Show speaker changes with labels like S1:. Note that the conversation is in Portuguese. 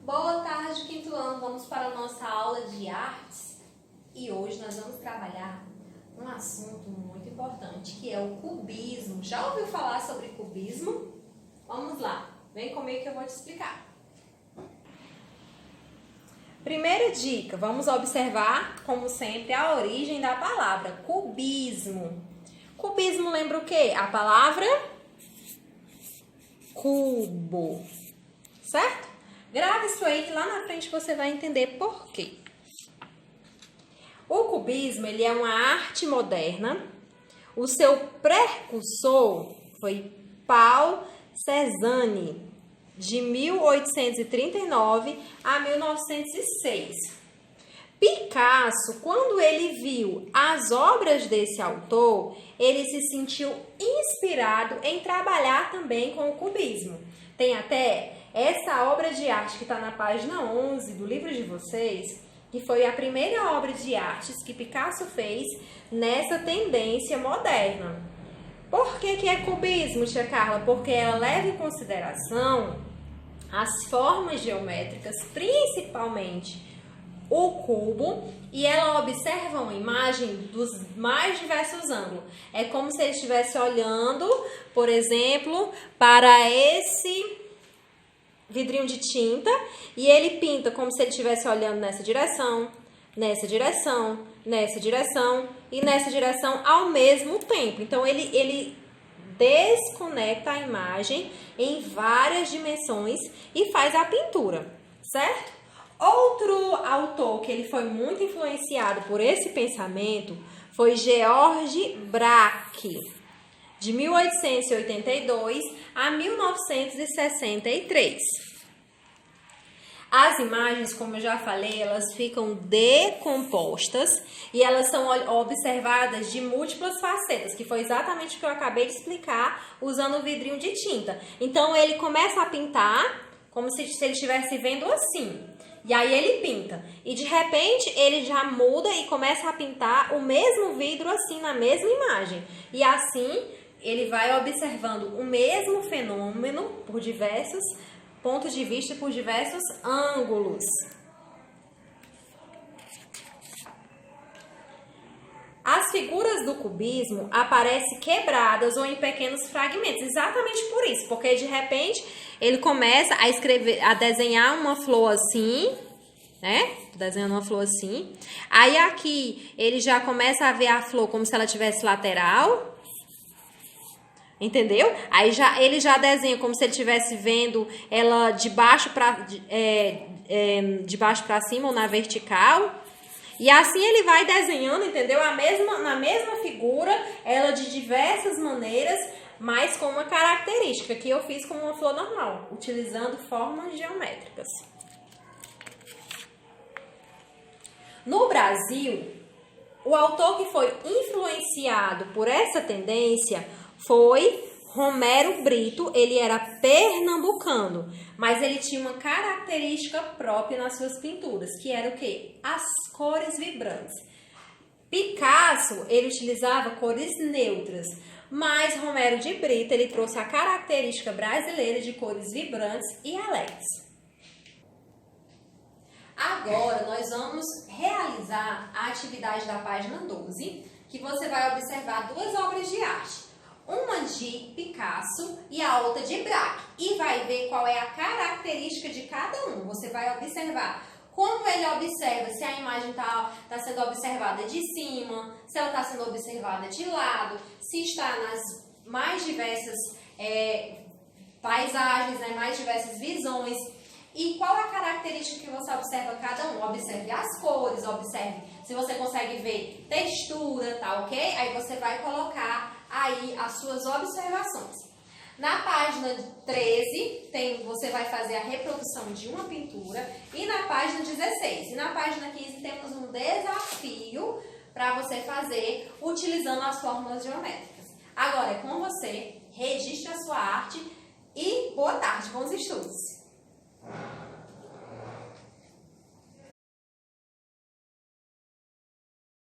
S1: Boa tarde, quinto ano. Vamos para a nossa aula de artes e hoje nós vamos trabalhar um assunto muito importante, que é o cubismo. Já ouviu falar sobre cubismo? Vamos lá, vem comigo que eu vou te explicar. Primeira dica, vamos observar, como sempre, a origem da palavra cubismo. Cubismo lembra o quê? A palavra cubo, certo? Grava isso aí que lá na frente você vai entender por quê. O cubismo, ele é uma arte moderna. O seu precursor foi Paul Cézanne, de 1839 a 1906. Picasso, quando ele viu as obras desse autor, ele se sentiu inspirado em trabalhar também com o cubismo. Tem até essa obra de arte que está na página 11 do livro de vocês, que foi a primeira obra de artes que Picasso fez nessa tendência moderna. Por que é cubismo, tia Carla? Porque ela leva em consideração as formas geométricas, principalmente o cubo, e ela observa uma imagem dos mais diversos ângulos. É como se ele estivesse olhando, por exemplo, para esse vidrinho de tinta e ele pinta como se ele estivesse olhando nessa direção, nessa direção, nessa direção e nessa direção ao mesmo tempo. Então ele desconecta a imagem em várias dimensões e faz a pintura, certo? Outro autor que ele foi muito influenciado por esse pensamento foi George Braque, de 1882 a 1963. As imagens, como eu já falei, elas ficam decompostas e elas são observadas de múltiplas facetas, que foi exatamente o que eu acabei de explicar usando o vidrinho de tinta. Então ele começa a pintar como se ele estivesse vendo assim. E aí ele pinta. E de repente ele já muda e começa a pintar o mesmo vidro assim na mesma imagem. E assim ele vai observando o mesmo fenômeno por diversos pontos de vista, por diversos ângulos. As figuras do cubismo aparecem quebradas ou em pequenos fragmentos, exatamente por isso, porque de repente ele começa a escrever, a desenhar uma flor assim, né? Desenhando uma flor assim. Aí aqui ele já começa a ver a flor como se ela tivesse lateral. Entendeu? Aí ele já desenha como se ele estivesse vendo ela de baixo para cima ou na vertical. E assim ele vai desenhando, entendeu? Na mesma figura, ela de diversas maneiras, mas com uma característica que eu fiz com uma flor normal, utilizando formas geométricas. No Brasil, o autor que foi influenciado por essa tendência foi Romero Brito. Ele era pernambucano, mas ele tinha uma característica própria nas suas pinturas, que era o quê? As cores vibrantes. Picasso, ele utilizava cores neutras, mas Romero de Brito, ele trouxe a característica brasileira de cores vibrantes e alegres. Agora, nós vamos realizar a atividade da página 12, que você vai observar duas obras de arte. Uma de Picasso e a outra de Braque. E vai ver qual é a característica de cada um. Você vai observar como ele observa, se a imagem está sendo observada de cima, se ela está sendo observada de lado, se está nas mais diversas paisagens, né, mais diversas visões. E qual é a característica que você observa cada um? Observe as cores, observe se você consegue ver textura, tá ok? Aí você vai colocar aí as suas observações. Na página 13, você vai fazer a reprodução de uma pintura. E na página 16. E na página 15 temos um desafio para você fazer utilizando as fórmulas geométricas. Agora é com você, registre a sua arte e boa tarde, bons estudos!